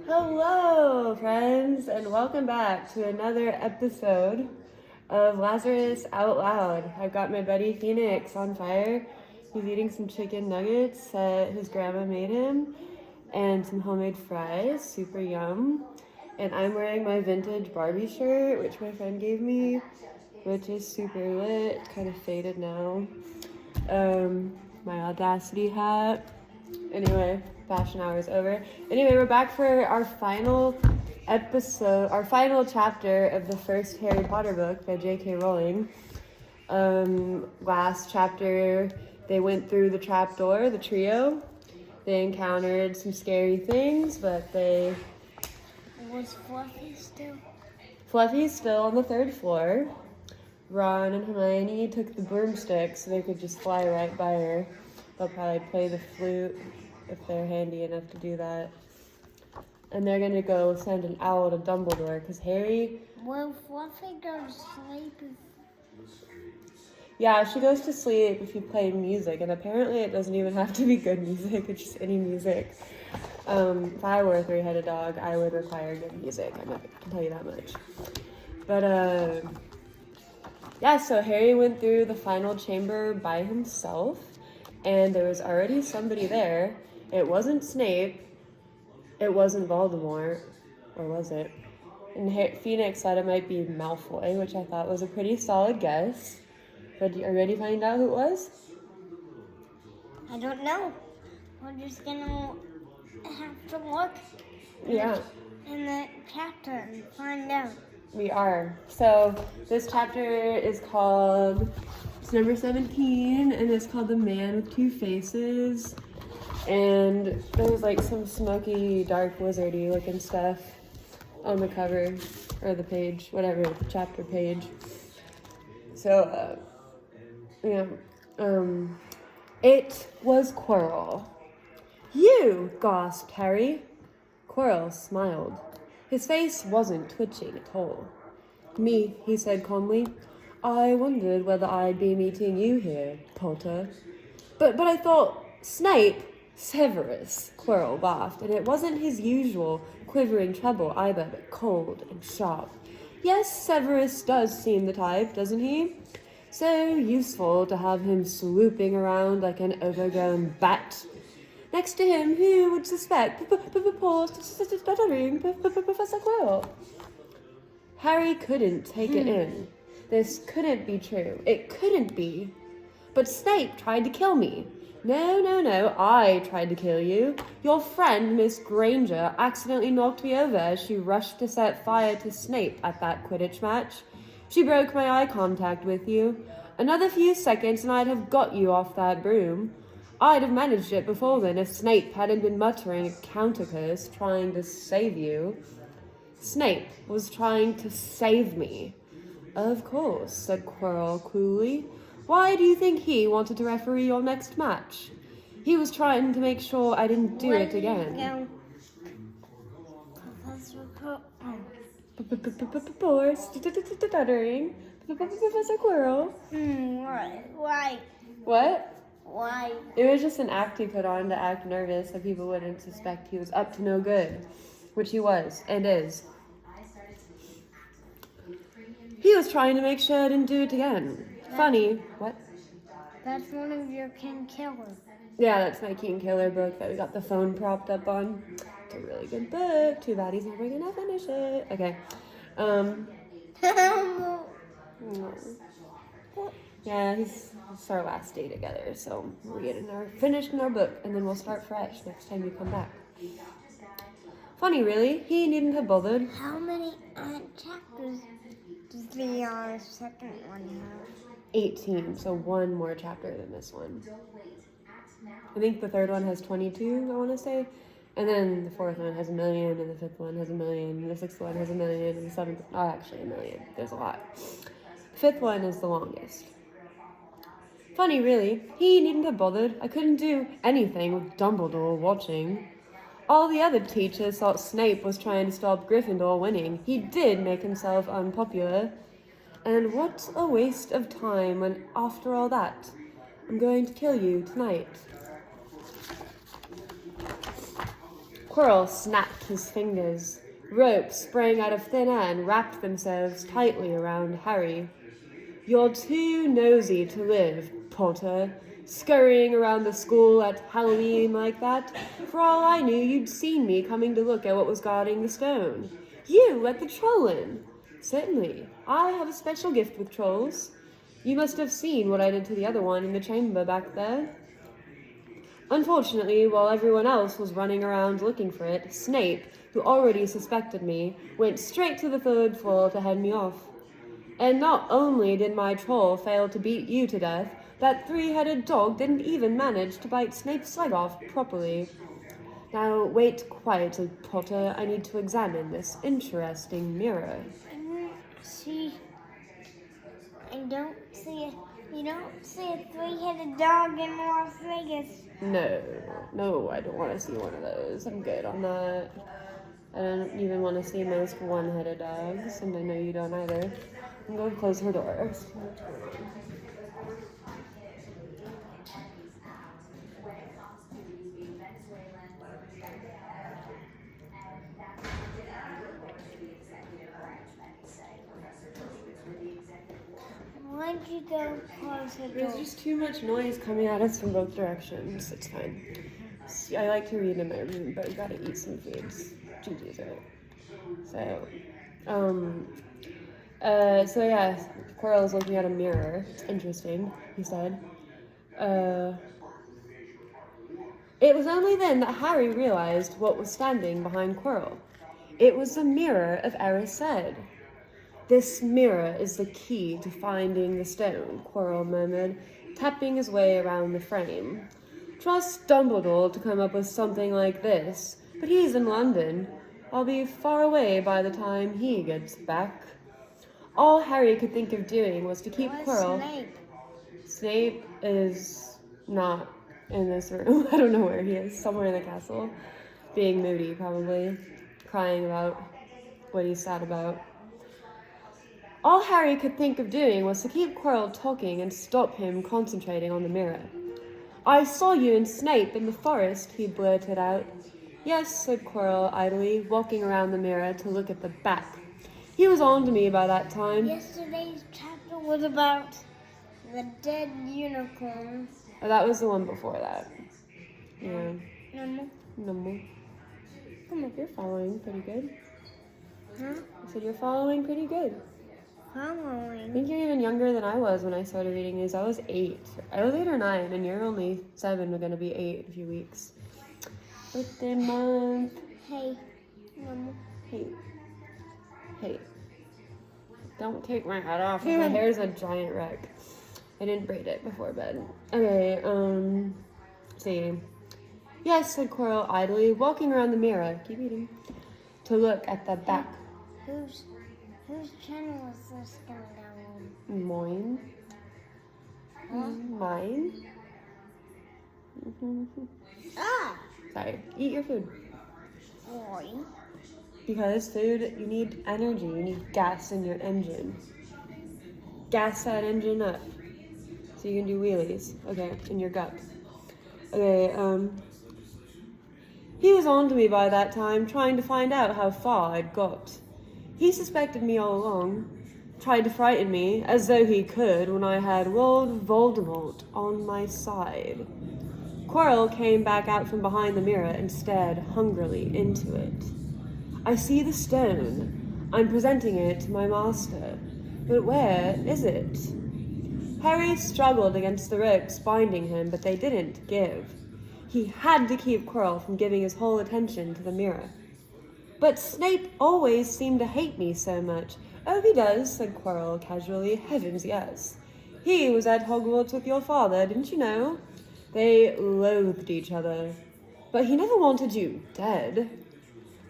Hello, friends, and welcome back to another episode of Lazarus Out Loud. I've got my buddy Phoenix on fire. He's eating some chicken nuggets that his grandma made him and some homemade fries, super yum. And I'm wearing my vintage Barbie shirt, which my friend gave me, which is super lit, kind of faded now. My Audacity hat. Anyway, fashion hour is over. Anyway, we're back for our final episode, our final chapter of the first Harry Potter book by J.K. Rowling. Last chapter, they went through the trapdoor, the trio. They encountered some scary things, but they... Was Fluffy still? Fluffy's still on the third floor. Ron and Hermione took the broomstick so they could just fly right by her. They'll probably play the flute if they're handy enough to do that. And they're gonna go send an owl to Dumbledore because Harry... Will Fluffy go to sleep? Yeah, she goes to sleep if you play music, and apparently it doesn't even have to be good music, it's just any music. If I were a three-headed dog, I would require good music, I can tell you that much. But, yeah, so Harry went through the final chamber by himself, and there was already somebody there. It wasn't Snape, it wasn't Voldemort, or was it? And Phoenix said it might be Malfoy, which I thought was a pretty solid guess. But are you ready to find out who it was? I don't know. We're just gonna have to look in the chapter and find out. We are. So this chapter is called, it's number 17, and it's called The Man with Two Faces. And there's like some smoky, dark, wizardy looking stuff on the cover, or the page, whatever, the chapter page. So, it was Quirrell. You, gasped Harry. Quirrell smiled. His face wasn't twitching at all. Me, he said calmly. I wondered whether I'd be meeting you here, Potter. But I thought, Snape, Severus, Quirrell laughed, and it wasn't his usual quivering treble either, but cold and sharp. Yes, Severus does seem the type, doesn't he? So useful to have him swooping around like an overgrown bat. Next to him, who would suspect poor stuttering Professor Quirrell? Harry couldn't take it in. This couldn't be true. It couldn't be. But Snape tried to kill me. No, I tried to kill you. Your friend, Miss Granger, accidentally knocked me over as she rushed to set fire to Snape at that Quidditch match. She broke my eye contact with you. Another few seconds and I'd have got you off that broom. I'd have managed it before then if Snape hadn't been muttering a counter-curse trying to save you. Snape was trying to save me. Of course, said Quirrell coolly. Why do you think he wanted to referee your next match? He was trying to make sure I didn't do it again. Professor Poor stuttering Professor Quirrell. Why? What? Why? It was just an act he put on to act nervous so people wouldn't suspect he was up to no good, which he was and is. He was trying to make sure I didn't do it again. Funny. What? That's one of your King Killer. Yeah, that's my King Killer book that we got the phone propped up on. It's a really good book. Too bad he's never gonna finish it. Okay. Yeah, it's our last day together, so we're finishing our book, and then we'll start fresh next time you come back. Funny, really. He needn't have bothered. How many chapters does the second one have? 18, so one more chapter than this one. I think the third one has 22, I want to say. And then the fourth one has 1 million, and the fifth one has 1 million, and the sixth one has 1 million, and the seventh, actually 1 million. There's a lot. The fifth one is the longest. Funny, really. He needn't have bothered. I couldn't do anything with Dumbledore watching. All the other teachers thought Snape was trying to stop Gryffindor winning. He did make himself unpopular. And what a waste of time when, after all that, I'm going to kill you tonight. Quirrell snapped his fingers. Ropes sprang out of thin air and wrapped themselves tightly around Harry. "You're too nosy to live, Potter, scurrying around the school at Halloween like that. For all I knew, you'd seen me coming to look at what was guarding the stone. You at the Trollin. Certainly, I have a special gift with trolls. You must have seen what I did to the other one in the chamber back there." Unfortunately, while everyone else was running around looking for it, Snape, who already suspected me, went straight to the 3rd floor to head me off. And not only did my troll fail to beat you to death, that 3-headed dog didn't even manage to bite Snape's leg off properly. Now wait quietly, Potter. I need to examine this interesting mirror. You don't see a 3-headed dog in Las Vegas. No, I don't want to see one of those. I'm good on that. I don't even want to see most 1-headed dogs, and I know you don't either. I'm going to close her door. Why'd you go close the door? There's just too much noise coming at us from both directions. It's fine. I like to read in my room, but we gotta eat some foods. Gigi's right. So yeah, Quirrell is looking at a mirror. It's interesting, he said. It was only then that Harry realized what was standing behind Quirrell. It was the mirror of Erised. "This mirror is the key to finding the stone," Quirrell murmured, tapping his way around the frame. "Trust Dumbledore to come up with something like this, but he's in London. I'll be far away by the time he gets back." All Harry could think of doing was to keep Quirrell. Snape is not in this room. I don't know where he is. Somewhere in the castle. Being moody, probably. Crying about what he's sad about. All Harry could think of doing was to keep Quirrell talking and stop him concentrating on the mirror. "I saw you and Snape in the forest," he blurted out. "Yes," said Quirrell idly, walking around the mirror to look at the back. "He was on to me by that time." Yesterday's chapter was about the dead unicorn. Oh, that was the one before that. Yeah. No. Come on. You're following pretty good. Huh? I said you're following pretty good. I think you're even younger than I was when I started reading these. I was 8. I was 8 or 9, and you're only 7. We're gonna be 8 in a few weeks. Birthday month. Hey, Mama. Hey. Don't take my hat off. My hair's a giant wreck. I didn't braid it before bed. Okay, see. "Yes," said Quirrell idly, walking around the mirror. Keep eating. To look at the back. Whose channel is this going down on? Mine. Huh? Mine. Ah! Sorry. Eat your food. Boy. Because food, you need energy. You need gas in your engine. Gas that engine up. So you can do wheelies. Okay, in your gut. Okay, he was on to me by that time, trying to find out how far I'd got. He suspected me all along, tried to frighten me, as though he could when I had Lord Voldemort on my side. Quirrell came back out from behind the mirror and stared hungrily into it. "I see the stone. I'm presenting it to my master. But where is it?" Harry struggled against the ropes binding him, but they didn't give. He had to keep Quirrell from giving his whole attention to the mirror. "But Snape always seemed to hate me so much." "Oh, he does," said Quirrell casually. "Heavens, yes. He was at Hogwarts with your father, didn't you know? They loathed each other. But he never wanted you dead."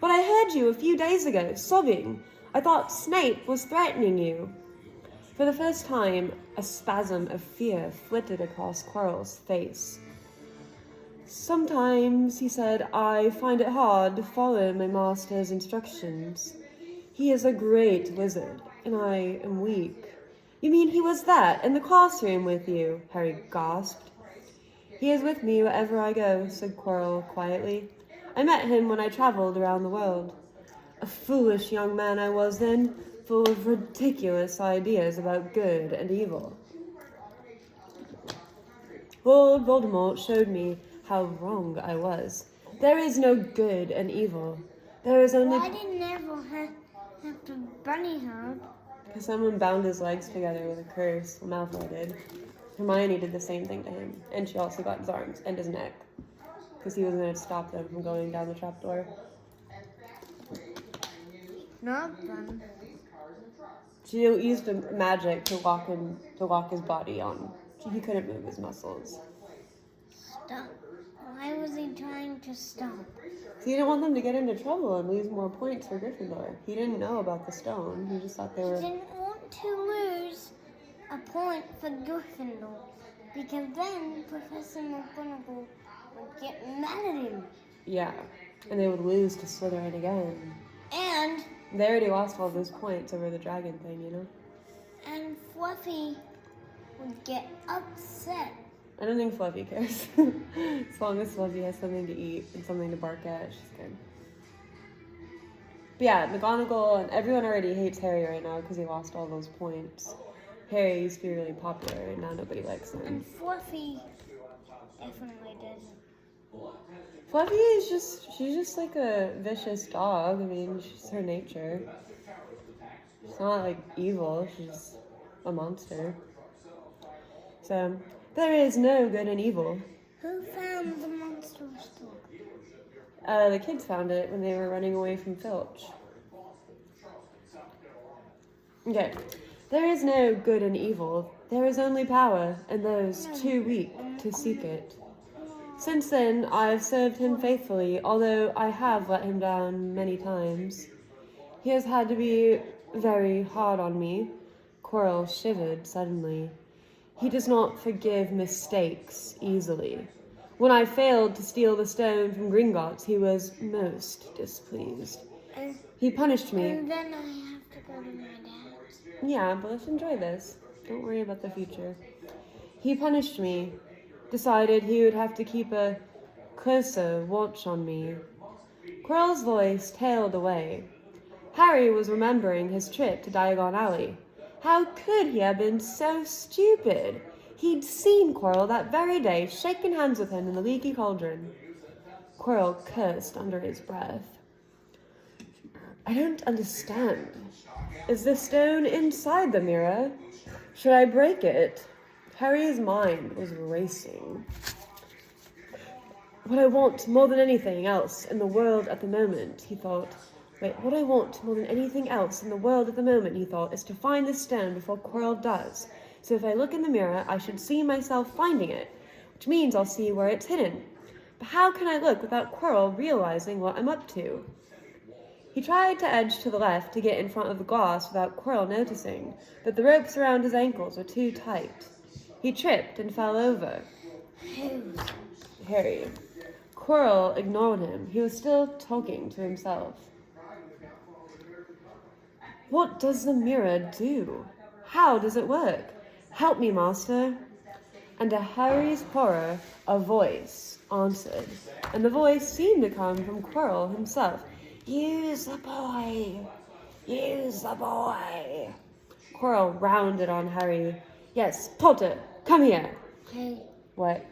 "But I heard you a few days ago, sobbing. I thought Snape was threatening you." For the first time, a spasm of fear flitted across Quirrell's face. "Sometimes," he said, "I find it hard to follow my master's instructions. He is a great wizard, and I am weak." "You mean he was that, in the classroom with you?" Harry gasped. "He is with me wherever I go," said Quirrell quietly. I met him when I traveled around the world. A foolish young man I was then, full of ridiculous ideas about good and evil. Lord Voldemort showed me how wrong I was. There is no good and evil. There is only... Why did Neville have to bunny hop? Because someone bound his legs together with a curse. Well, Malfoy did. Hermione did the same thing to him. And she also got his arms and his neck. Because he was going to stop them from going down the trapdoor. Not fun. She used magic to lock his body on. He couldn't move his muscles. Stop. Why was he trying to stop? He didn't want them to get into trouble and lose more points for Gryffindor. He didn't know about the stone. He just thought they were... He didn't want to lose a point for Gryffindor. Because then Professor McGonagall would get mad at him. Yeah. And they would lose to Slytherin again. And... They already lost all those points over the dragon thing, you know? And Fluffy would get upset. I don't think Fluffy cares. As long as Fluffy has something to eat and something to bark at, she's good. But yeah, McGonagall and everyone already hates Harry right now because he lost all those points. Harry used to be really popular and now nobody likes him. And Fluffy definitely doesn't. Fluffy is she's just like a vicious dog. I mean, she's her nature. She's not like evil, she's a monster. So, there is no good and evil. Who found the monster store? The kids found it when they were running away from Filch. Okay. There is no good and evil. There is only power, and those too weak to seek it. Since then, I have served him faithfully, although I have let him down many times. He has had to be very hard on me. Quirrell shivered suddenly. He does not forgive mistakes easily. When I failed to steal the stone from Gringotts, he was most displeased. He punished me. And then I have to go to my dad's. Yeah, but let's enjoy this. Don't worry about the future. He punished me, decided he would have to keep a closer watch on me. Quirrell's voice tailed away. Harry was remembering his trip to Diagon Alley. How could he have been so stupid? He'd seen Quirrell that very day, shaken hands with him in the leaky cauldron. Quirrell cursed under his breath. I don't understand. Is the stone inside the mirror? Should I break it? Harry's mind was racing. What I want more than anything else in the world at the moment, he thought. What I want more than anything else in the world at the moment, he thought, is to find this stone before Quirrell does. So if I look in the mirror, I should see myself finding it, which means I'll see where it's hidden. But how can I look without Quirrell realizing what I'm up to? He tried to edge to the left to get in front of the glass without Quirrell noticing, but the ropes around his ankles were too tight. He tripped and fell over. Harry. Quirrell ignored him. He was still talking to himself. What does the mirror do? How does it work? Help me, master. And to Harry's horror, a voice answered, and the voice seemed to come from Quirrell himself. Use the boy! Use the boy! Quirrell rounded on Harry. Yes, Potter, come here. Hey. What?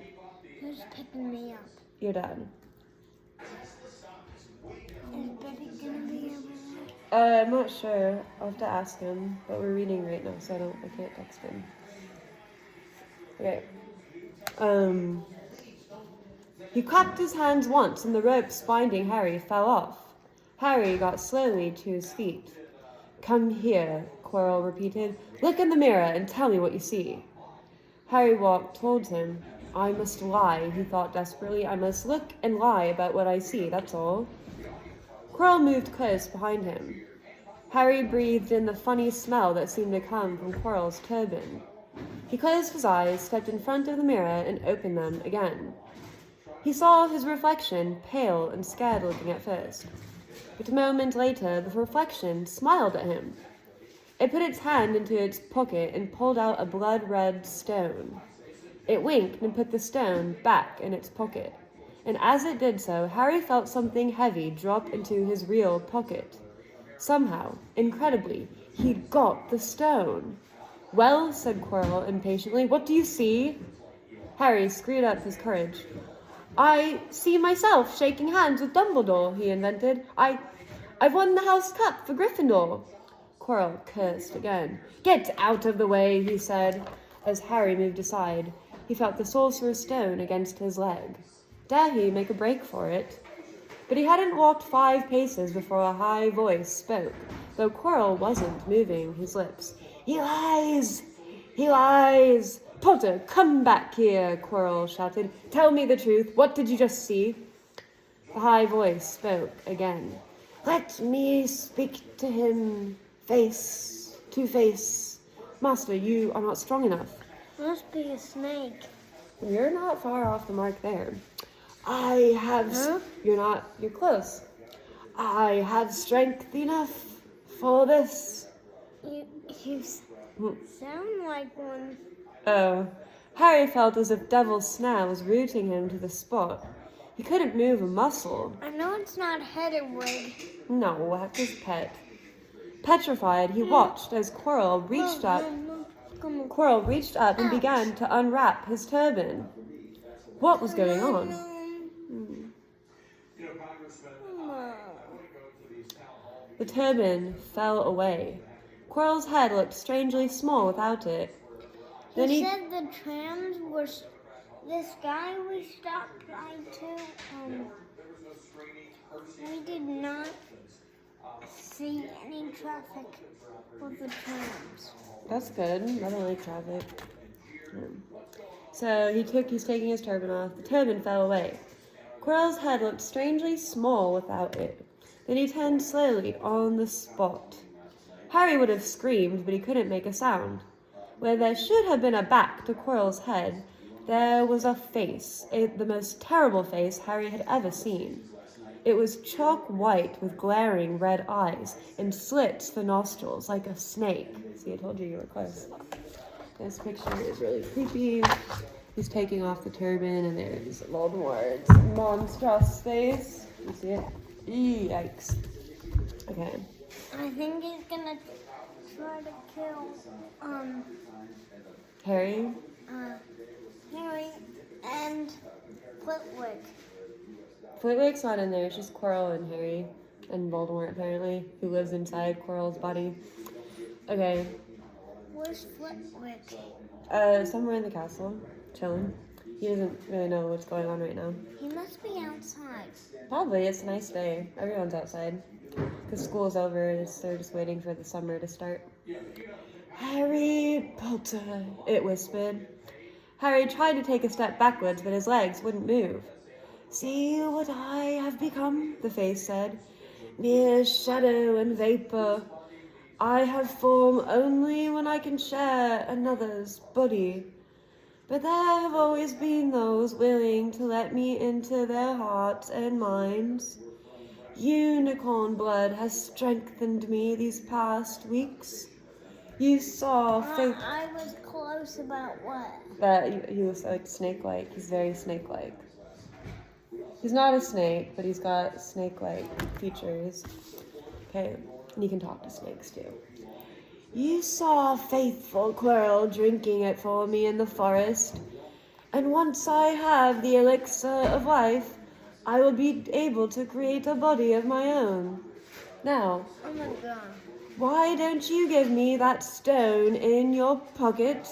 Who's picking me up? Your dad. Is Betty gonna be over there? I'm not sure. I'll have to ask him, but we're reading right now, so I can't text him. Okay. He clapped his hands once, and the ropes binding Harry fell off. Harry got slowly to his feet. Come here, Quirrell repeated. Look in the mirror and tell me what you see. Harry walked towards him. I must lie, he thought desperately. I must look and lie about what I see, that's all. Quirrell moved close behind him. Harry breathed in the funny smell that seemed to come from Quirrell's turban. He closed his eyes, stepped in front of the mirror, and opened them again. He saw his reflection, pale and scared looking at first. But a moment later, the reflection smiled at him. It put its hand into its pocket and pulled out a blood-red stone. It winked and put the stone back in its pocket. and as it did so, Harry felt something heavy drop into his real pocket. Somehow, incredibly, he'd got the stone. Well, said Quirrell impatiently, what do you see? Harry screwed up his courage. I see myself shaking hands with Dumbledore, he invented. I've won the House Cup for Gryffindor. Quirrell cursed again. Get out of the way, he said, as Harry moved aside. He felt the Sorcerer's Stone against his leg. Dare he make a break for it? But he hadn't walked 5 paces before a high voice spoke, though Quirrell wasn't moving his lips. He lies! He lies! Potter, come back here, Quirrell shouted. Tell me the truth. What did you just see? The high voice spoke again. Let me speak to him face to face. Master, you are not strong enough. Must be a snake. You're not far off the mark there. I have... Huh? You're close. I have strength enough for this. You sound like one. Oh, Harry felt as if Devil's Snare was rooting him to the spot. He couldn't move a muscle. I know it's not Hedwig. No, that's his pet. Petrified, he watched as Quirrell reached up. Quirrell reached up and began to unwrap his turban. What was going on? The turban fell away. Quirrell's head looked strangely small without it. Then He said the trams were... This guy we stopped by to, we did not see any traffic with the trams. That's good. I don't like traffic. So he's taking his turban off. The turban fell away. Quirrell's head looked strangely small without it. Then he turned slowly on the spot. Harry would have screamed, but he couldn't make a sound. Where there should have been a back to Quirrell's head, there was a face, the most terrible face Harry had ever seen. It was chalk white with glaring red eyes and slits for nostrils like a snake. See, I told you were close. This picture is really creepy. He's taking off the turban and there's Voldemort's monstrous face. You see it? Yikes. Okay. I think he's gonna try to kill, Harry? Harry and Flitwick. Flitwick's not in there. It's just Quirrell and Harry and Voldemort, apparently, who lives inside Quirrell's body. Okay. Where's Flitwick? Somewhere in the castle, chilling. He doesn't really know what's going on right now. He must be outside. Probably. It's a nice day. Everyone's outside. Because school's over. They're just waiting for the summer to start. Harry Potter, it whispered. Harry tried to take a step backwards, but his legs wouldn't move. See what I have become, the face said. Mere shadow and vapor. I have form only when I can share another's body. But there have always been those willing to let me into their hearts and minds. Unicorn blood has strengthened me these past weeks. You saw faith. I was close about what? That he was like snake-like. He's very snake-like. He's not a snake, but he's got snake-like features. Okay, and you can talk to snakes too. You saw faithful Quirrell drinking it for me in the forest, and once I have the elixir of life, I will be able to create a body of my own. Now, Oh my god. why don't you give me that stone in your pocket?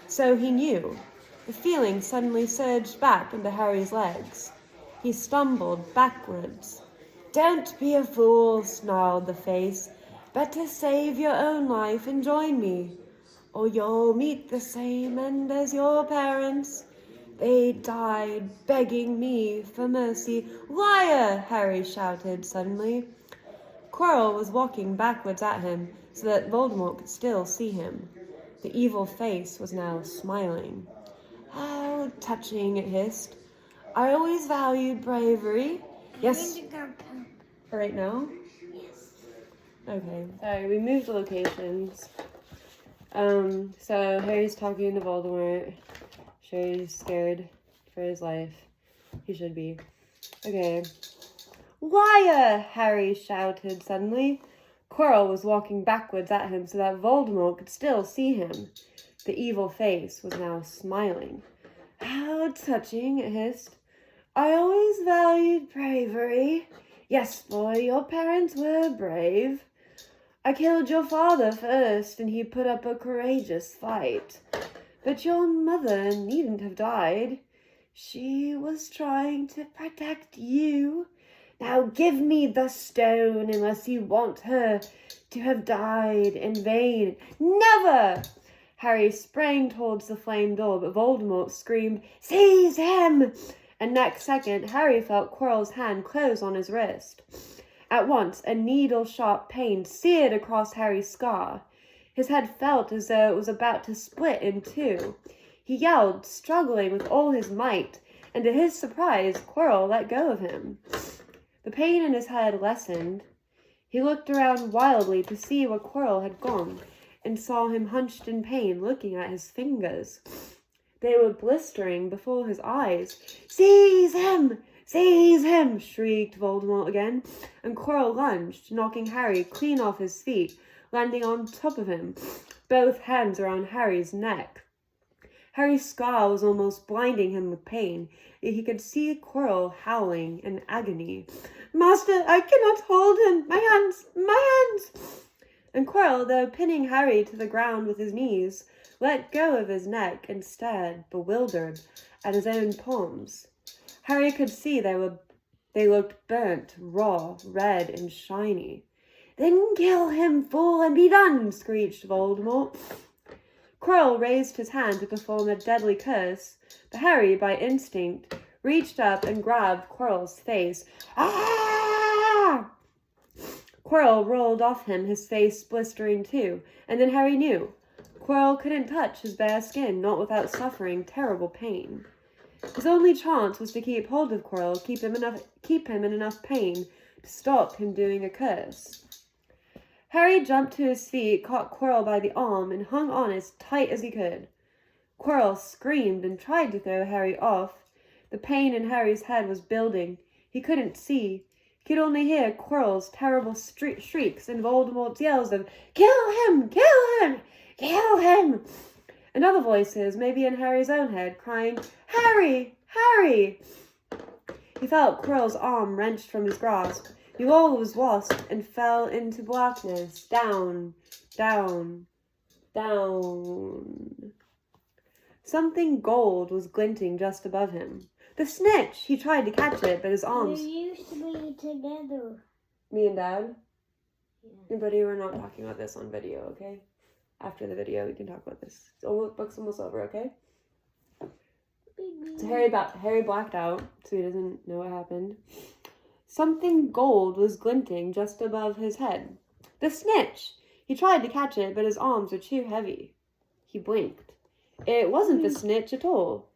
So he knew. The feeling suddenly surged back into Harry's legs. He stumbled backwards. Don't be a fool, snarled the face. Better save your own life and join me, or you'll meet the same end as your parents. They died begging me for mercy. Liar! Harry shouted suddenly. Quirrell was walking backwards at him so that Voldemort could still see him. The evil face was now smiling. How touching, it hissed. I always valued bravery. Yes. I need to go poop. Right now? Yes. Okay. Sorry, we moved locations. So Harry's talking to Voldemort. Sure, he's scared for his life. He should be. Okay. Liar! Harry shouted suddenly. Quirrell was walking backwards at him so that Voldemort could still see him. The evil face was now smiling. How touching, it hissed. I always valued bravery. Yes, boy, your parents were brave. I killed your father first, and he put up a courageous fight. But your mother needn't have died. She was trying to protect you. Now give me the stone unless you want her to have died in vain. Never! Harry sprang towards the flame door, but Voldemort screamed, Seize him! And next second, Harry felt Quirrell's hand close on his wrist. At once, a needle-sharp pain seared across Harry's scar. His head felt as though it was about to split in two. He yelled, struggling with all his might, and to his surprise, Quirrell let go of him. The pain in his head lessened. He looked around wildly to see where Quirrell had gone, and saw him hunched in pain, looking at his fingers. They were blistering before his eyes. Seize him! Seize him! Shrieked Voldemort again, and Quirrell lunged, knocking Harry clean off his feet, landing on top of him, both hands around Harry's neck. Harry's scar was almost blinding him with pain, yet he could see Quirrell howling in agony. Master, I cannot hold him! My hands! My hands! And Quirrell, though pinning Harry to the ground with his knees, let go of his neck and stared, bewildered, at his own palms. Harry could see they looked burnt, raw, red, and shiny. Then kill him, fool, and be done, screeched Voldemort. Quirrell raised his hand to perform a deadly curse, but Harry, by instinct, reached up and grabbed Quirrell's face. Ah! Quirrell rolled off him, his face blistering too, and then Harry knew. Quirrell couldn't touch his bare skin, not without suffering terrible pain. His only chance was to keep hold of Quirrell, keep him in enough pain to stop him doing a curse. Harry jumped to his feet, caught Quirrell by the arm, and hung on as tight as he could. Quirrell screamed and tried to throw Harry off. The pain in Harry's head was building. He couldn't see. He could only hear Quirrell's terrible shrieks and Voldemort's yells of, Kill him! Kill him! Kill him! And other voices, maybe in Harry's own head, crying, Harry! Harry! He felt Quirrell's arm wrenched from his grasp. He was lost and fell into blackness, down, down, down. Something gold was glinting just above him. The snitch! He tried to catch it, but his arms... We used to be together. Me and Dad? Yeah. Buddy, we're not talking about this on video, okay? After the video, we can talk about this. Book's almost over, okay? So Harry blacked out, so he doesn't know what happened. Something gold was glinting just above his head. The snitch! He tried to catch it, but his arms were too heavy. He blinked. It wasn't the snitch at all.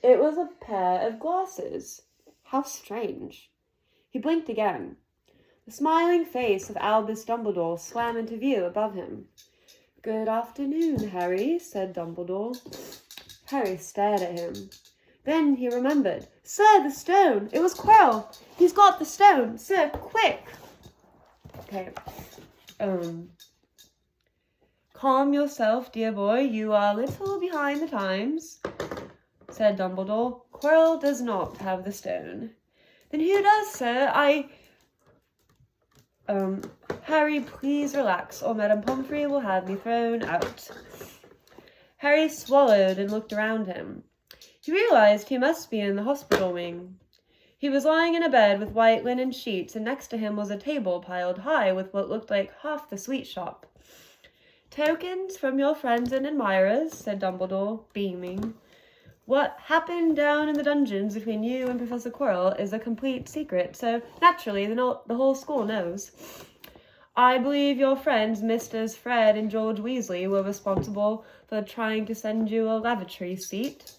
It was a pair of glasses. How strange. He blinked again. The smiling face of Albus Dumbledore swam into view above him. Good afternoon, Harry, said Dumbledore. Harry stared at him. Then he remembered. Sir, the stone! It was Quirrell! He's got the stone! Sir, quick! Okay. Calm yourself, dear boy. You are a little behind the times, said Dumbledore. Quirrell does not have the stone. Then who does, sir? Harry, please relax, or Madame Pomfrey will have me thrown out. Harry swallowed and looked around him. He realized he must be in the hospital wing. He was lying in a bed with white linen sheets, and next to him was a table piled high with what looked like half the sweet shop. Tokens from your friends and admirers, said Dumbledore, beaming. What happened down in the dungeons between you and Professor Quirrell is a complete secret, so naturally the whole school knows. I believe your friends, Misters Fred and George Weasley, were responsible for trying to send you a lavatory seat.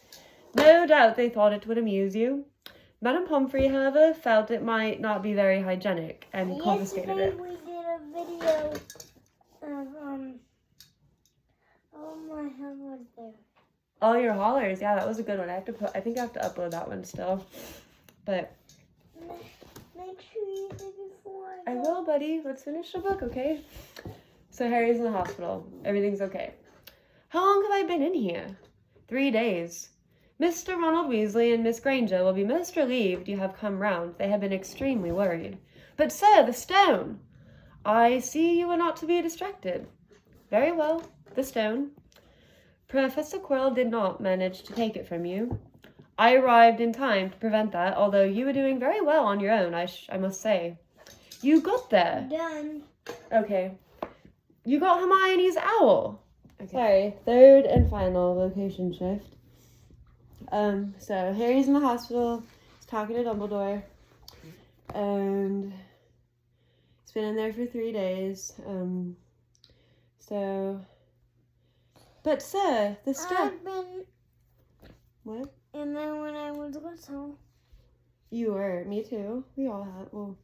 No doubt they thought it would amuse you. Madame Pomfrey, however, felt it might not be very hygienic and confiscated it. We did a video of, oh my head was there. Oh, your hollers. Yeah, that was a good one. I think I have to upload that one still. But Make sure you do before I will, buddy. Let's finish the book, okay? So Harry's in the hospital. Everything's okay. How long have I been in here? 3 days. Mr. Ronald Weasley and Miss Granger will be most relieved you have come round. They have been extremely worried. But, sir, the stone! I see you are not to be distracted. Very well, the stone. Professor Quirrell did not manage to take it from you. I arrived in time to prevent that, although you were doing very well on your own, I must say. You got there. Done. Okay. You got Hermione's owl. Okay. Sorry, third and final location shift. So Harry's in the hospital. He's talking to Dumbledore. And he's been in there for 3 days. But sir, the stuff. I've been. What? And then when I was little. You were. Me too. We all have. Well,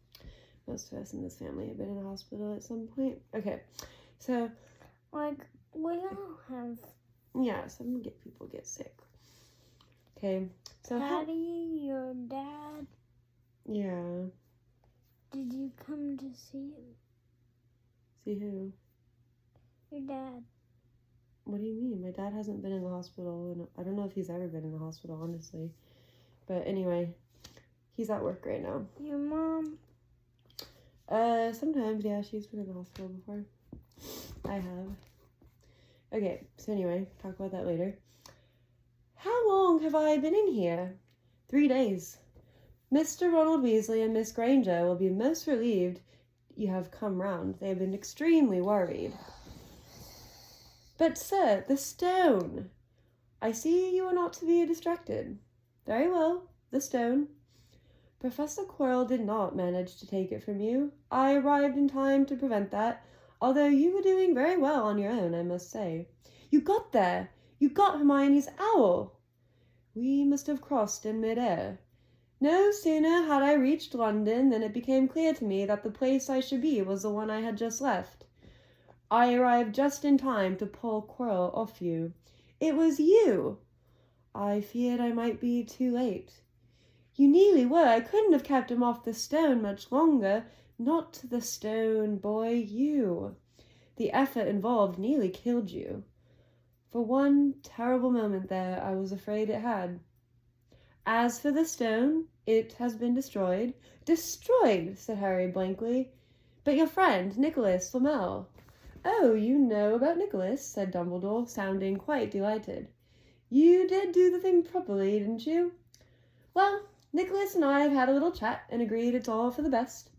most of us in this family have been in the hospital at some point. Okay. So. Like, we all have. Yeah, some people get sick. Okay. So Daddy, your dad. Yeah. Did you come to see him? See who? Your dad. What do you mean? My dad hasn't been in the hospital, and I don't know if he's ever been in the hospital, honestly. But anyway, he's at work right now. Your mom? Sometimes, yeah, she's been in the hospital before. I have. Okay, so anyway, talk about that later. How long have I been in here? 3 days. Mr. Ronald Weasley and Miss Granger will be most relieved you have come round. They have been extremely worried. But, sir, the stone. I see you are not to be distracted. Very well, the stone. Professor Quirrell did not manage to take it from you. I arrived in time to prevent that, although you were doing very well on your own, I must say. You got there. You got Hermione's owl. We must have crossed in mid-air. No sooner had I reached London than it became clear to me that the place I should be was the one I had just left. I arrived just in time to pull Quirrell off you. It was you. I feared I might be too late. You nearly were. I couldn't have kept him off the stone much longer. Not the stone, boy, you. The effort involved nearly killed you. For one terrible moment there, I was afraid it had. As for the stone, it has been destroyed. Destroyed, said Harry blankly. But your friend, Nicholas Flamel. Oh, you know about Nicholas, said Dumbledore, sounding quite delighted. You did do the thing properly, didn't you? Well, Nicholas and I have had a little chat and agreed it's all for the best.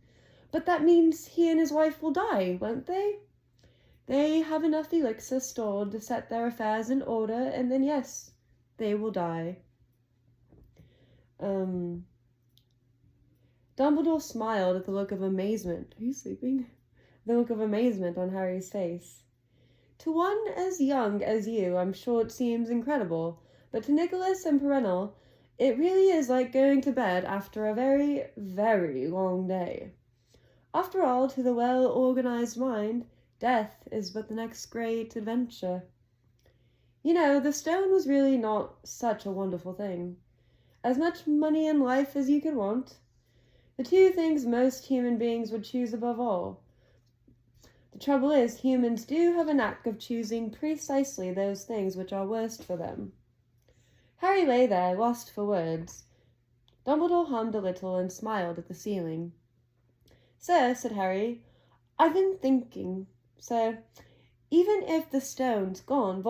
But that means he and his wife will die, won't they? They have enough elixir stored to set their affairs in order, and then yes, they will die. Dumbledore smiled at the look of amazement. Are you sleeping? The look of amazement on Harry's face. To one as young as you, I'm sure it seems incredible, but to Nicholas and Perennial, it really is like going to bed after a very, very long day. After all, to the well-organized mind, death is but the next great adventure. You know, the stone was really not such a wonderful thing. As much money and life as you could want. The two things most human beings would choose above all. The trouble is, humans do have a knack of choosing precisely those things which are worst for them. Harry lay there, lost for words. Dumbledore hummed a little and smiled at the ceiling. Sir, said Harry, I've been thinking, sir, even if the stone's gone,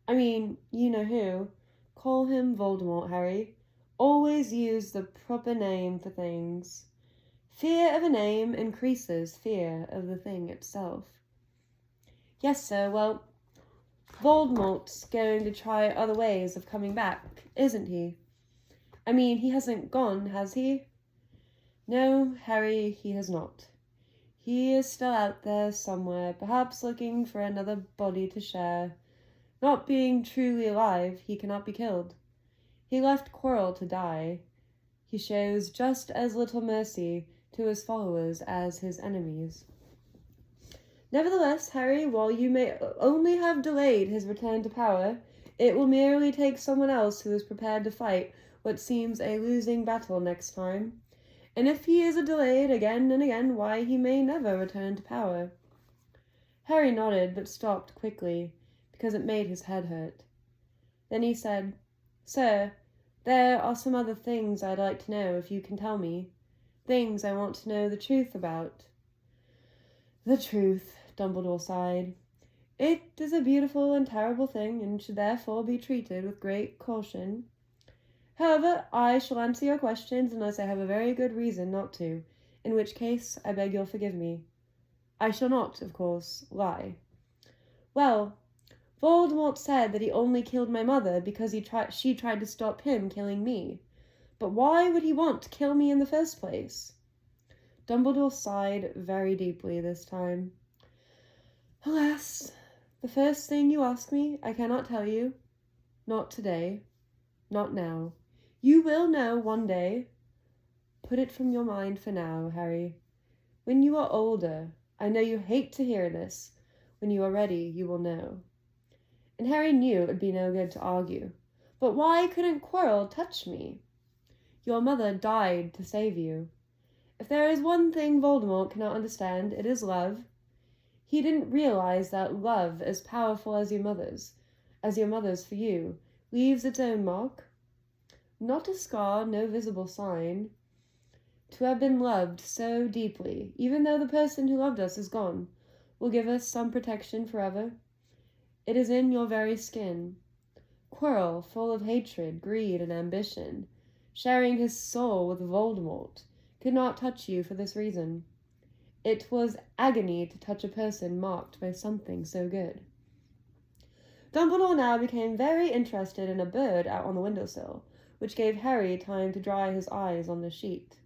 you know who. Call him Voldemort, Harry. Always use the proper name for things. Fear of a name increases fear of the thing itself. Yes, sir, well, Voldemort's going to try other ways of coming back, isn't he? I mean, he hasn't gone, has he? No, Harry, he has not. He is still out there somewhere, perhaps looking for another body to share. Not being truly alive, he cannot be killed. He left Quirrell to die. He shows just as little mercy to his followers as his enemies. Nevertheless, Harry, while you may only have delayed his return to power, it will merely take someone else who is prepared to fight what seems a losing battle next time. And if he is delayed again and again, why, he may never return to power." Harry nodded, but stopped quickly, because it made his head hurt. Then he said, "Sir, there are some other things I'd like to know, if you can tell me. Things I want to know the truth about." "The truth," Dumbledore sighed. "It is a beautiful and terrible thing, and should therefore be treated with great caution. However, I shall answer your questions unless I have a very good reason not to, in which case I beg you'll forgive me. I shall not, of course, lie. Well, Voldemort said that he only killed my mother because she tried to stop him killing me. But why would he want to kill me in the first place?" Dumbledore sighed very deeply this time. "Alas, the first thing you ask me, I cannot tell you. Not today. Not now. You will know one day. Put it from your mind for now, Harry. When you are older, I know you hate to hear this. When you are ready, you will know." And Harry knew it would be no good to argue. "But why couldn't Quirrell touch me?" "Your mother died to save you. If there is one thing Voldemort cannot understand, it is love. He didn't realize that love, as powerful as your mother's for you, leaves its own mark. Not a scar, no visible sign. To have been loved so deeply, even though the person who loved us is gone, will give us some protection forever. It is in your very skin. Quirrell, full of hatred, greed, and ambition, sharing his soul with Voldemort, could not touch you for this reason. It was agony to touch a person marked by something so good." Dumbledore now became very interested in a bird out on the windowsill, which gave Harry time to dry his eyes on the sheet.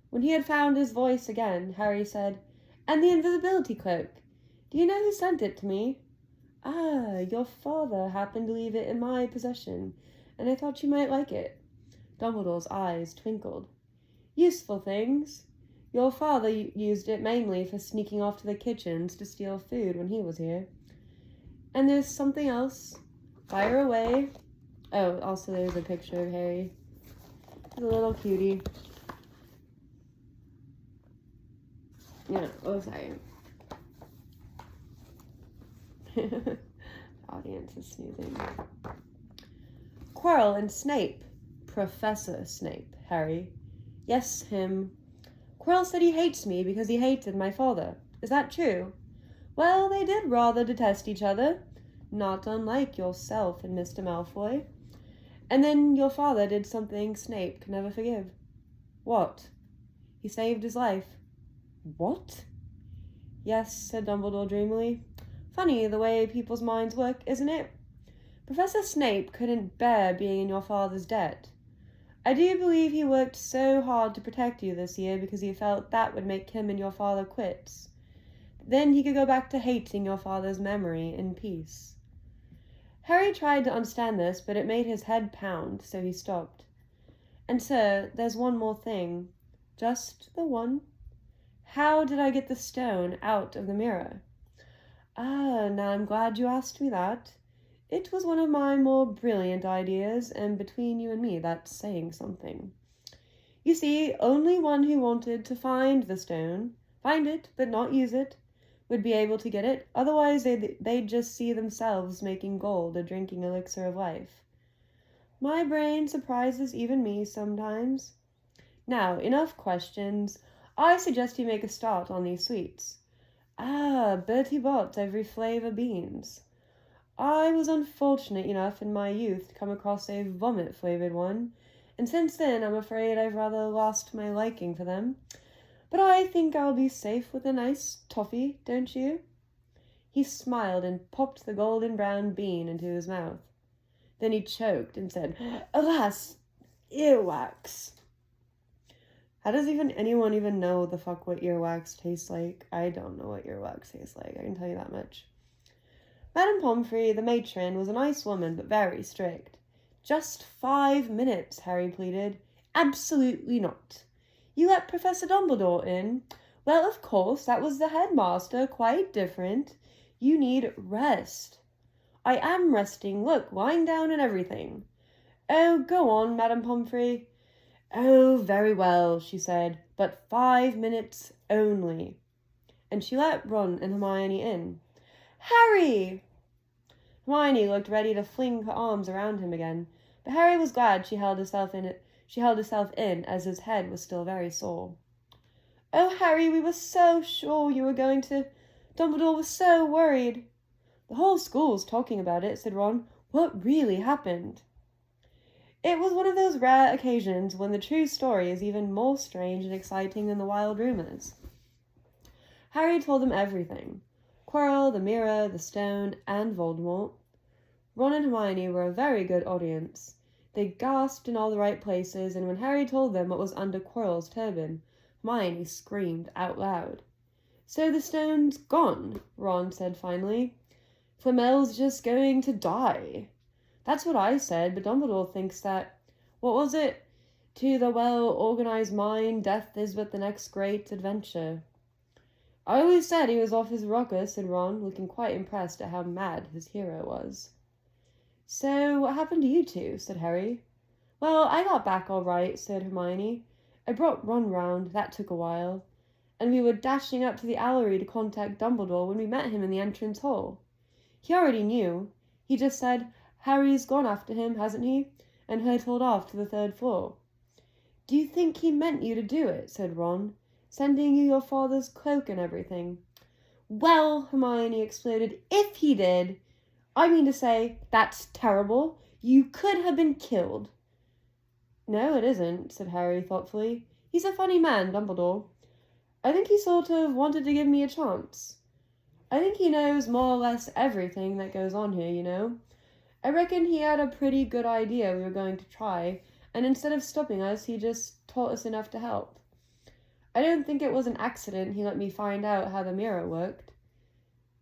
When he had found his voice again, Harry said, "And the invisibility cloak. Do you know who sent it to me?" "Ah, your father happened to leave it in my possession, and I thought you might like it." Dumbledore's eyes twinkled. "Useful things. Your father used it mainly for sneaking off to the kitchens to steal food when he was here. And there's something else. Fire away." Oh, also there's a picture of Harry. He's a little cutie. Yeah, oh, sorry. The audience is snoozing. "Quirrell and Snape." "Professor Snape, Harry." "Yes, him. Quirrell said he hates me because he hated my father. Is that true?" "Well, they did rather detest each other. Not unlike yourself and Mr. Malfoy. And then your father did something Snape could never forgive." "What?" "He saved his life." "What?" "Yes," said Dumbledore dreamily. "Funny the way people's minds work, isn't it? Professor Snape couldn't bear being in your father's debt. I do believe he worked so hard to protect you this year because he felt that would make him and your father quits. Then he could go back to hating your father's memory in peace." Harry tried to understand this, but it made his head pound, so he stopped. "And sir, there's one more thing. Just the one. How did I get the stone out of the mirror?" "Ah, now I'm glad you asked me that. It was one of my more brilliant ideas, and between you and me, that's saying something. You see, only one who wanted to find the stone, find it but not use it, would be able to get it. Otherwise, they'd just see themselves making gold or drinking elixir of life. My brain surprises even me sometimes. Now, enough questions. I suggest you make a start on these sweets. Ah, Bertie Bott's every flavor beans. I was unfortunate enough in my youth to come across a vomit-flavored one, and since then I'm afraid I've rather lost my liking for them. But I think I'll be safe with a nice toffee, don't you?" He smiled and popped the golden brown bean into his mouth. Then he choked and said, "Alas, earwax." How does anyone even know the fuck what earwax tastes like? I don't know what earwax tastes like, I can tell you that much. Madame Pomfrey, the matron, was a nice woman, but very strict. "Just 5 minutes," Harry pleaded. "Absolutely not. You let Professor Dumbledore in? Well, of course, that was the headmaster, quite different. You need rest." "I am resting, look, lying down and everything." Oh, go on, Madame Pomfrey. Oh, very well, she said, but 5 minutes only. And she let Ron and Hermione in. Harry! Hermione looked ready to fling her arms around him again, but Harry was glad she held herself in as his head was still very sore. Oh, Harry, we were so sure you were going to... Dumbledore was so worried. The whole school's talking about it, said Ron. What really happened? It was one of those rare occasions when the true story is even more strange and exciting than the wild rumours. Harry told them everything. Quirrell, the mirror, the stone, and Voldemort. Ron and Hermione were a very good audience. They gasped in all the right places, and when Harry told them what was under Quirrell's turban, Hermione screamed out loud. So the stone's gone, Ron said finally. Flamel's just going to die. That's what I said, but Dumbledore thinks that... What was it? To the well-organized mind, death is but the next great adventure. I always said he was off his rocker, said Ron, looking quite impressed at how mad his hero was. So, what happened to you two? Said Harry. Well, I got back all right, said Hermione. I brought Ron round, that took a while. And we were dashing up to the Owlery to contact Dumbledore when we met him in the entrance hall. He already knew. He just said, Harry's gone after him, hasn't he? And hurtled off to the 3rd floor. Do you think he meant you to do it? Said Ron. Sending you your father's cloak and everything. Well, Hermione exploded, if he did. I mean to say, that's terrible. You could have been killed. No, it isn't, said Harry thoughtfully. He's a funny man, Dumbledore. I think he sort of wanted to give me a chance. I think he knows more or less everything that goes on here, you know. I reckon he had a pretty good idea we were going to try, and instead of stopping us, he just taught us enough to help. I don't think it was an accident he let me find out how the mirror worked.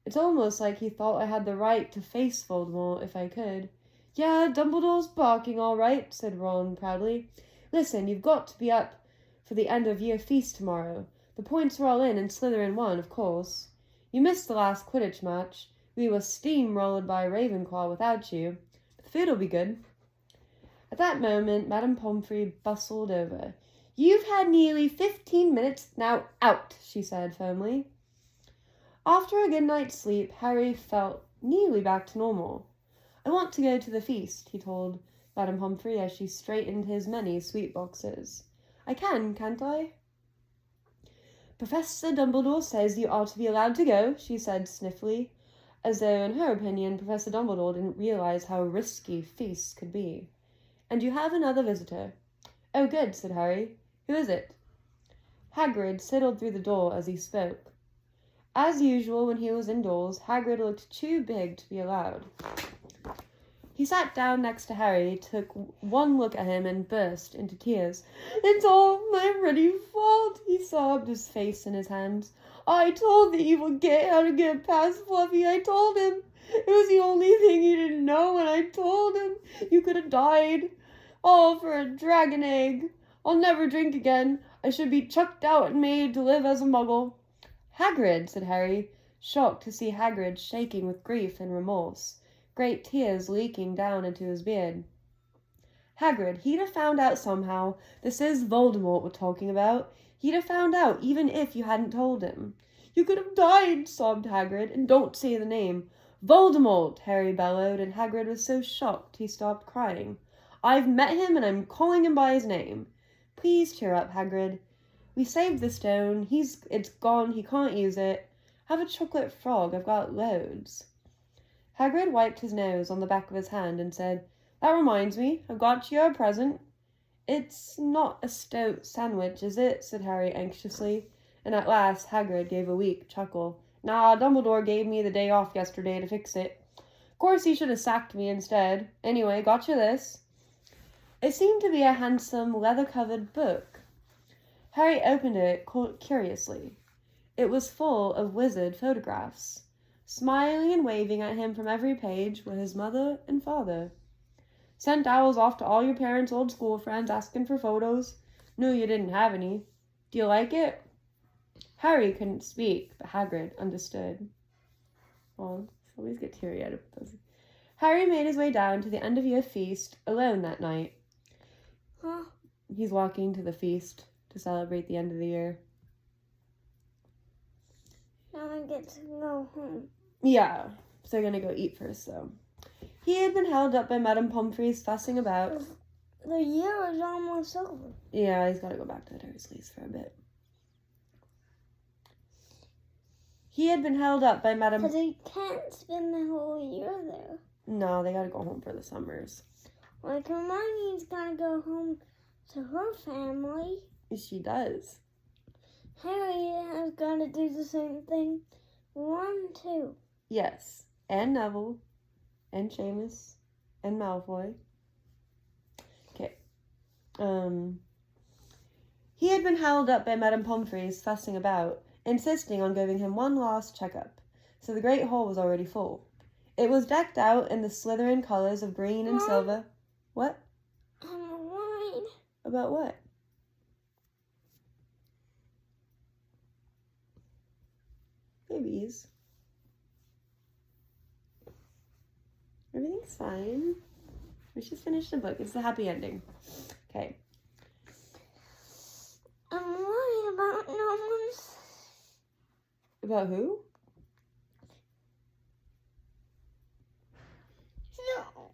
It's almost like he thought I had the right to face Voldemort if I could. Yeah, Dumbledore's barking all right, said Ron proudly. Listen, you've got to be up for the end-of-year feast tomorrow. The points are all in and Slytherin won, of course. You missed the last Quidditch match. We were steamrolled by Ravenclaw without you. But the food'll be good. At that moment, Madame Pomfrey bustled over. You've had nearly 15 minutes, now out, she said firmly. After a good night's sleep, Harry felt nearly back to normal. I want to go to the feast, he told Madame Pomfrey as she straightened his many sweet boxes. I can, can't I? Professor Dumbledore says you are to be allowed to go, she said sniffly, as though in her opinion Professor Dumbledore didn't realize how risky feasts could be. And you have another visitor. Oh, good, said Harry. Who is it? Hagrid sidled through the door as he spoke. As usual, when he was indoors, Hagrid looked too big to be allowed. He sat down next to Harry, took one look at him, and burst into tears. It's all my bloody fault, he sobbed, his face in his hands. I told the evil git how to get past Fluffy. I told him. It was the only thing he didn't know, and I told him. You could have died. All for a dragon egg. I'll never drink again. I should be chucked out and made to live as a muggle. Hagrid, said Harry, shocked to see Hagrid shaking with grief and remorse, great tears leaking down into his beard. Hagrid, he'd have found out somehow. This is Voldemort we're talking about. He'd have found out, even if you hadn't told him. You could have died, sobbed Hagrid, and don't say the name. Voldemort, Harry bellowed, and Hagrid was so shocked he stopped crying. I've met him, and I'm calling him by his name. Please cheer up, Hagrid. We saved the stone. It's gone. He can't use it. Have a chocolate frog. I've got loads. Hagrid wiped his nose on the back of his hand and said, That reminds me. I've got you a present. It's not a stout sandwich, is it? Said Harry anxiously. And at last Hagrid gave a weak chuckle. Nah, Dumbledore gave me the day off yesterday to fix it. Of course he should have sacked me instead. Anyway, got you this. It seemed to be a handsome, leather-covered book. Harry opened it curiously. It was full of wizard photographs. Smiling and waving at him from every page were his mother and father. Sent owls off to all your parents' old school friends asking for photos. Knew you didn't have any. Do you like it? Harry couldn't speak, but Hagrid understood. Well, always get teary-eyed with those. Harry made his way down to the end-of-year feast alone that night. Huh? He's walking to the feast to celebrate the end of the year. Now I get to go home. Yeah, so they're gonna go eat first, though. He had been held up by Madame Pomfrey's fussing about. The year is almost over. Yeah, he's gotta go back to the Dursleys for a bit. He had been held up by Madame... Because he can't spend the whole year there. No, they gotta go home for the summers. Like Hermione's gotta go home to her family. She does. Harry has gotta do the same thing. 1, 2. Yes, and Neville, and Seamus, and Malfoy. Okay. He had been held up by Madame Pomfrey's fussing about, insisting on giving him one last checkup, so the Great Hall was already full. It was decked out in the Slytherin colours of green and silver. What? I'm worried. About what? Babies. Everything's fine. We just finished the book. It's the happy ending. Okay. I'm worried about no one's. About who? No.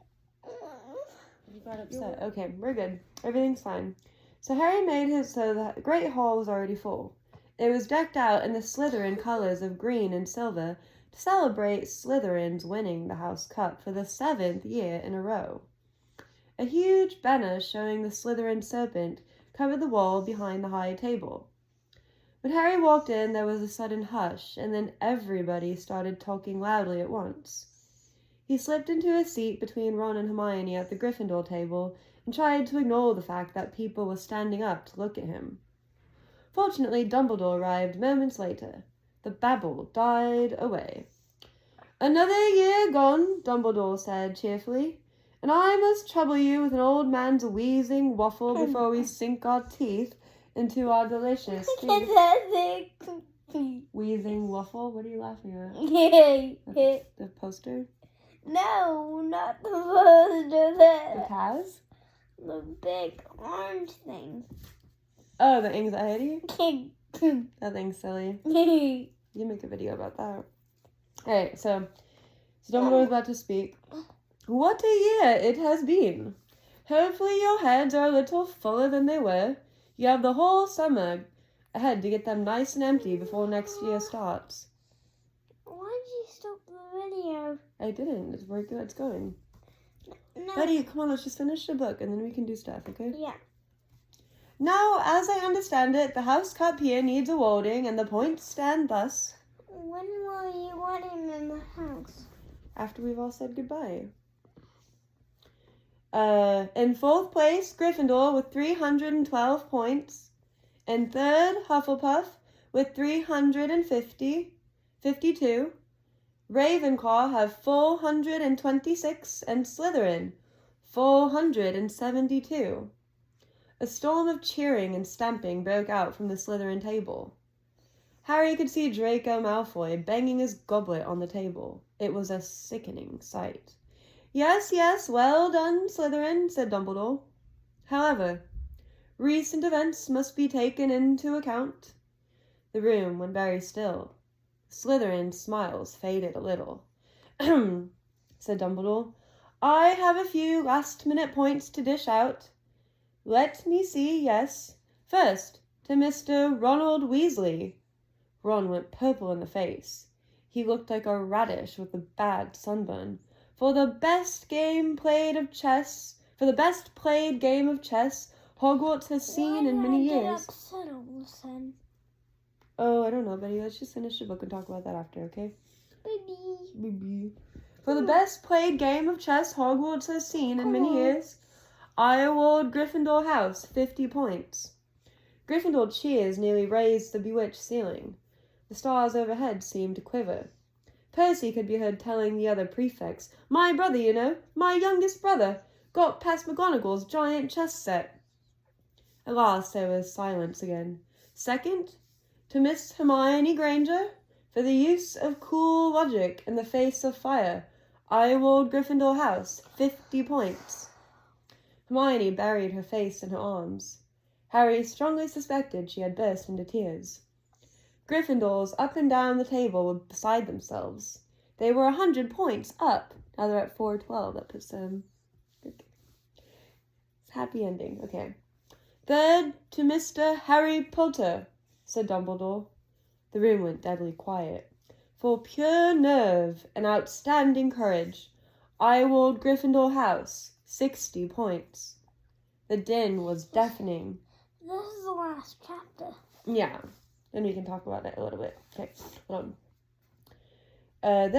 You got upset. Okay, we're good. Everything's fine. So Harry made his so the Great Hall was already full. It was decked out in the Slytherin colours of green and silver to celebrate Slytherin's winning the House Cup for the 7th year in a row. A huge banner showing the Slytherin serpent covered the wall behind the high table. When Harry walked in, there was a sudden hush, and then everybody started talking loudly at once. He slipped into a seat between Ron and Hermione at the Gryffindor table and tried to ignore the fact that people were standing up to look at him. Fortunately, Dumbledore arrived moments later. The babble died away. "Another year gone," Dumbledore said cheerfully, "and I must trouble you with an old man's wheezing waffle before we sink our teeth into our delicious tea." Wheezing waffle? What are you laughing at? The poster? No, not the poster. The Taz? The big orange thing. Oh, the anxiety? That thing's silly. You make a video about that. Alright, so Dumbledore's about to speak. "What a year it has been. Hopefully your heads are a little fuller than they were. You have the whole summer ahead to get them nice and empty before next year starts." Why did you stop the video? I didn't. It's working. It's going. No. Buddy, come on, let's just finish the book and then we can do stuff, okay? Yeah. "Now, as I understand it, the House Cup here needs awarding, and the points stand thus." When will you want him in the house? After we've all said goodbye. In 4th place, Gryffindor with 312 points. In 3rd, Hufflepuff with 352. Ravenclaw have 426, and Slytherin 472. A storm of cheering and stamping broke out from the Slytherin table. Harry could see Draco Malfoy banging his goblet on the table. It was a sickening sight. "Yes, yes, well done, Slytherin," said Dumbledore. "However, recent events must be taken into account." The room went very still. Slytherin's smiles faded a little. "Ahem," said Dumbledore. "I have a few last-minute points to dish out. Let me see, yes. First, to Mr. Ronald Weasley." Ron went purple in the face. He looked like a radish with a bad sunburn. For the best played game of chess Hogwarts has seen in many years." Oh, I don't know, buddy. Let's just finish the book and talk about that after, okay? Baby. "For the best played game of chess Hogwarts has seen in many years, I award Gryffindor House 50 points." Gryffindor cheers nearly raised the bewitched ceiling. The stars overhead seemed to quiver. Percy could be heard telling the other prefects, "My brother, you know, my youngest brother, got past McGonagall's giant chess set." At last there was silence again. Second, to Miss Hermione Granger, "For the use of cool logic in the face of fire, Iold Gryffindor House, 50 points. Hermione buried her face in her arms. Harry strongly suspected she had burst into tears. Gryffindors up and down the table were beside themselves. They were 100 points up. Now they're at 412. That puts them... It's happy ending. Okay. Third to Mr. Harry Potter, said Dumbledore. The room went deadly quiet. For pure nerve and outstanding courage, Iold Gryffindor House, 60 points. The din was deafening. This is the last chapter. Yeah, and we can talk about it a little bit. Okay, hold on.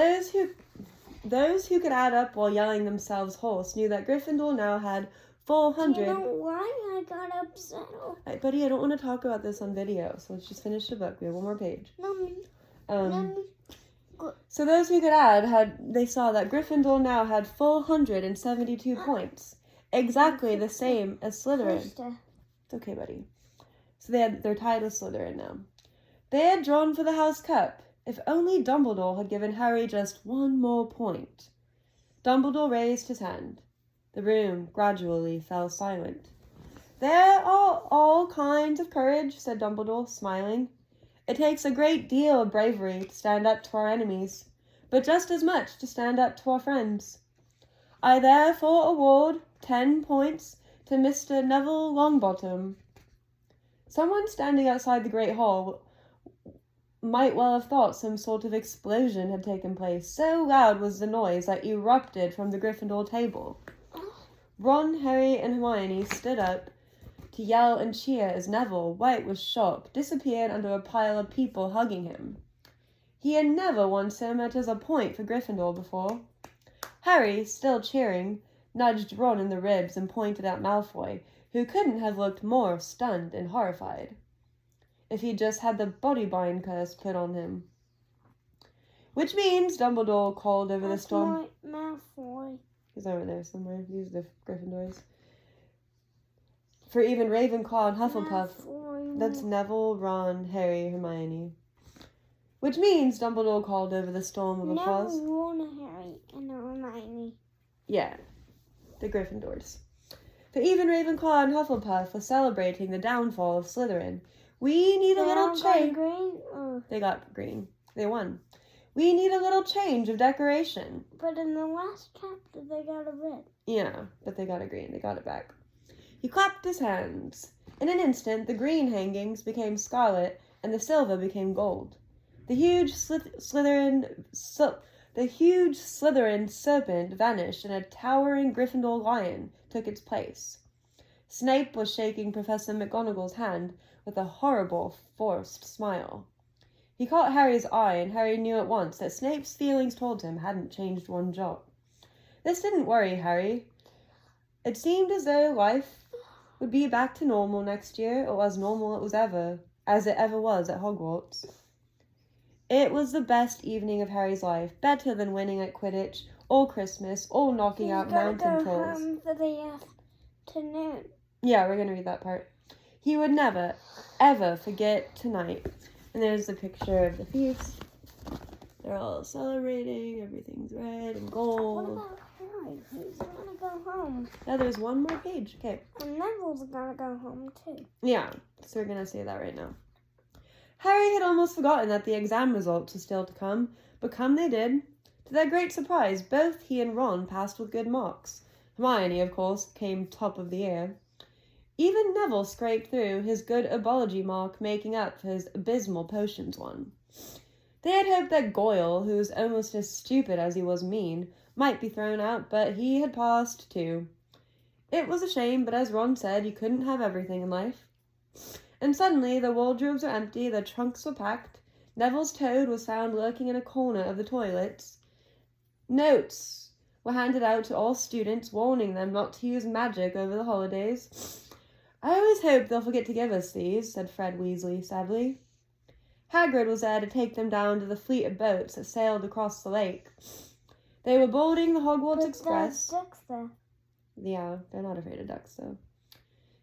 Those who could add up while yelling themselves hoarse knew that Gryffindor now had 400. Do you know why I got upset? Buddy, I don't want to talk about this on video, so let's just finish the book. We have one more page. So those who could add they saw that Gryffindor now had 472 points, exactly the same as Slytherin. It's okay, buddy. So they're tied with Slytherin now. They had drawn for the House Cup. If only Dumbledore had given Harry just one more point. Dumbledore raised his hand. The room gradually fell silent. There are all kinds of courage, said Dumbledore, smiling. It takes a great deal of bravery to stand up to our enemies, but just as much to stand up to our friends. I therefore award 10 points to Mr. Neville Longbottom. Someone standing outside the Great Hall might well have thought some sort of explosion had taken place. So loud was the noise that erupted from the Gryffindor table. Ron, Harry, and Hermione stood up to yell and cheer as Neville, white with shock, disappeared under a pile of people hugging him. He had never won so much as a point for Gryffindor before. Harry, still cheering, nudged Ron in the ribs and pointed at Malfoy, who couldn't have looked more stunned and horrified if he'd just had the body-bind curse put on him. Which means, Dumbledore called over the storm. Malfoy. He's over there somewhere. These are the Gryffindors. For even Ravenclaw and Hufflepuff, that's Neville, Ron, Harry, Hermione. Which means Dumbledore called over the storm of applause. No, Ron, Harry, and Hermione. Yeah, the Gryffindors. For even Ravenclaw and Hufflepuff were celebrating the downfall of Slytherin. We need a little change. They got green. They won. We need a little change of decoration. But in the last chapter, they got a red. Yeah, but they got a green. They got it back. He clapped his hands. In an instant, the green hangings became scarlet and the silver became gold. The huge Slytherin serpent vanished and a towering Gryffindor lion took its place. Snape was shaking Professor McGonagall's hand with a horrible, forced smile. He caught Harry's eye, and Harry knew at once that Snape's feelings towards him hadn't changed one jot. This didn't worry Harry. It seemed as though life would be back to normal next year, or as normal as it ever was at Hogwarts. It was the best evening of Harry's life, better than winning at Quidditch, or Christmas, or knocking out mountain trolls. Home for the afternoon. Yeah, we're going to read that part. He would never, ever forget tonight. And there's the picture of the feast. They're all celebrating. Everything's red and gold. What about Harry? He's gonna go home. Yeah, there's one more page. Okay. And Neville's gonna go home too. Yeah, so we're going to say that right now. Harry had almost forgotten that the exam results were still to come, but come they did. To their great surprise, both he and Ron passed with good marks. Hermione, of course, came top of the year. Even Neville scraped through, his good herbology mark making up for his abysmal potions one. They had hoped that Goyle, who was almost as stupid as he was mean, might be thrown out, but he had passed too. It was a shame, but as Ron said, you couldn't have everything in life. And suddenly the wardrobes were empty, the trunks were packed. Neville's toad was found lurking in a corner of the toilets. Notes were handed out to all students, warning them not to use magic over the holidays. I always hope they'll forget to give us these, said Fred Weasley sadly. Hagrid was there to take them down to the fleet of boats that sailed across the lake. They were boarding the Hogwarts Express. There's ducks there. Yeah, they're not afraid of ducks, though.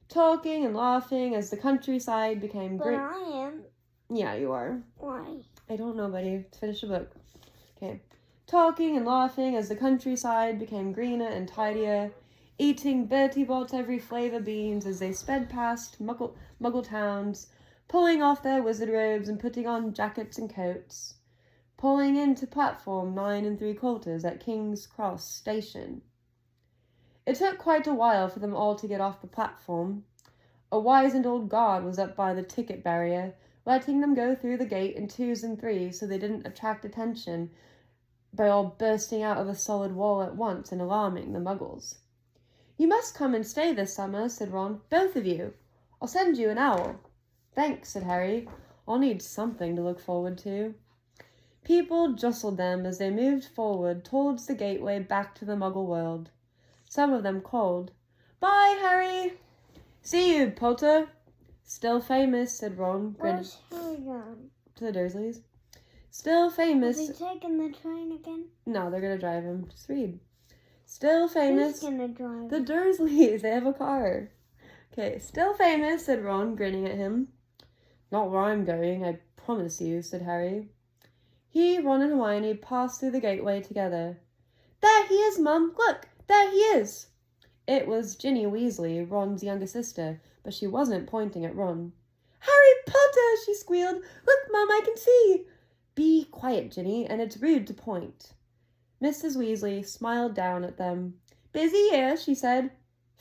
Talking and laughing as the countryside became great. But I am. Yeah, you are. Why? I don't know, buddy. Let's finish the book. Okay. talking and laughing as the countryside became greener and tidier, eating Bertie Bott's every flavour beans as they sped past muggle towns, pulling off their wizard robes and putting on jackets and coats, pulling into platform 9 3/4 at King's Cross Station. It took quite a while for them all to get off the platform. A wizened old guard was up by the ticket barrier, letting them go through the gate in 2s and 3s so they didn't attract attention by all bursting out of a solid wall at once and alarming the muggles. "You must come and stay this summer," said Ron. "Both of you. I'll send you an owl." "Thanks," said Harry. "I'll need something to look forward to." People jostled them as they moved forward towards the gateway back to the Muggle world. Some of them called, "Bye, Harry!" "See you, Potter!" "Still famous," said Ron, grinning. Where's Harry gone? To the Dursleys. "Still famous." Is he taking the train again? No, they're gonna drive him. Just read. "Still famous." Who's gonna drive? The Dursleys. They have a car. Okay, "Still famous," said Ron, grinning at him. "Not where I'm going, I promise you," said Harry. He, Ron, and Hermione passed through the gateway together. "There he is, Mum! Look! There he is!" It was Ginny Weasley, Ron's younger sister, but she wasn't pointing at Ron. "Harry Potter!" she squealed. "Look, Mum, I can see!" "Be quiet, Ginny, and it's rude to point." Mrs. Weasley smiled down at them. "Busy here," she said.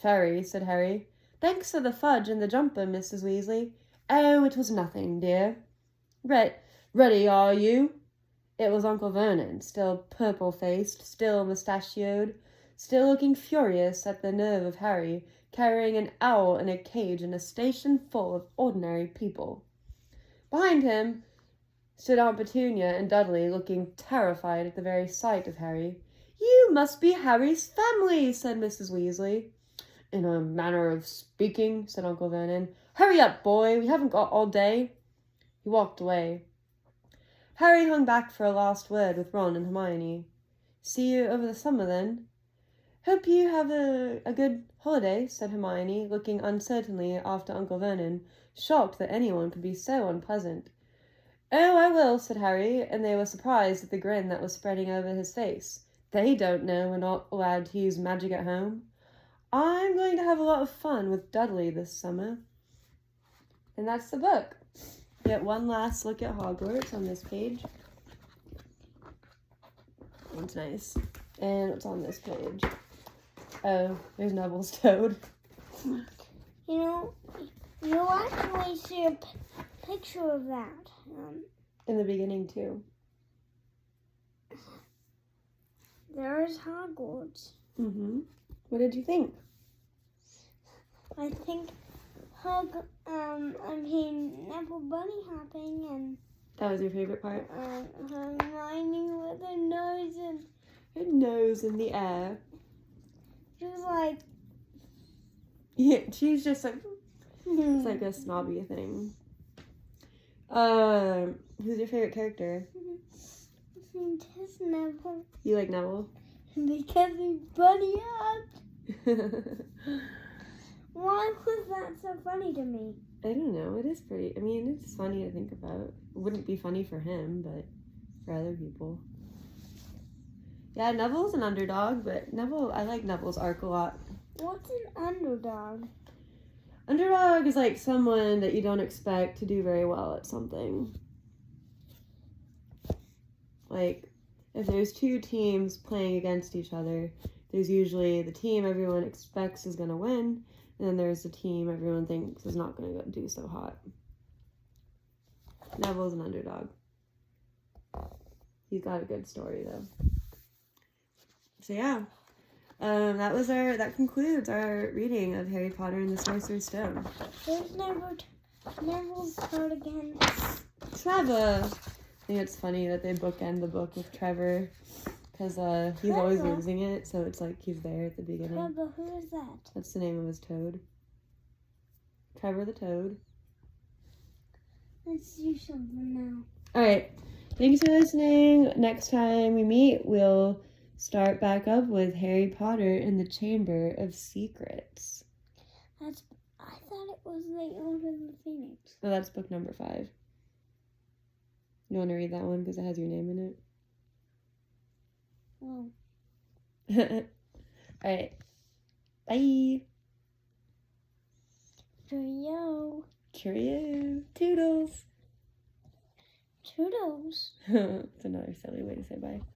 "Very," said Harry. "Thanks for the fudge and the jumper, Mrs. Weasley." "Oh, it was nothing, dear." Ready, are you?" It was Uncle Vernon, still purple-faced, still mustachioed, still looking furious at the nerve of Harry, carrying an owl in a cage in a station full of ordinary people. Behind him stood Aunt Petunia and Dudley, looking terrified at the very sight of Harry. "You must be Harry's family," said Mrs. Weasley. "In a manner of speaking," said Uncle Vernon. "Hurry up, boy, we haven't got all day." He walked away. Harry hung back for a last word with Ron and Hermione. "See you over the summer, then." "Hope you have a good holiday," said Hermione, looking uncertainly after Uncle Vernon, shocked that anyone could be so unpleasant. "Oh, I will," said Harry, and they were surprised at the grin that was spreading over his face. They don't know we're not allowed to use magic at home. I'm going to have a lot of fun with Dudley this summer. And that's the book. Get one last look at Hogwarts on this page. That's nice. And what's on this page? Oh, there's Neville's toad. You actually see a picture of that. In the beginning, too. There's Hogwarts. Mm-hmm. What did you think? I think Neville bunny hopping and That was your favorite part? Hermione with her nose and Her nose in the air. she was like, Yeah, she's just like, it's like a snobby thing. Who's your favorite character? Just Neville. You like Neville? Because he bunny hopped. Why was that so funny to me? I don't know. It is pretty. I mean, it's funny to think about. It wouldn't be funny for him, but for other people. Yeah, Neville's an underdog, but I like Neville's arc a lot. What's an underdog? Underdog is like someone that you don't expect to do very well at something. Like, if there's two teams playing against each other, there's usually the team everyone expects is going to win, and then there's the team everyone thinks is not going to do so hot. Neville's an underdog. He's got a good story, though. So, yeah. That concludes our reading of Harry Potter and the Sorcerer's Stone. There's Neville's toad again. Trevor! I think it's funny that they bookend the book with Trevor, because he's always losing it, so it's like he's there at the beginning. Trevor, who is that? That's the name of his toad. Trevor the Toad. Let's do something now. Alright, thanks for listening. Next time we meet, we'll start back up with Harry Potter and the Chamber of Secrets. I thought it was the Order of the Phoenix. Oh, that's book number 5. You want to read that one because it has your name in it? Oh. Alright. Bye. Cheerio. Cheerio. Toodles. Toodles. It's another silly way to say bye.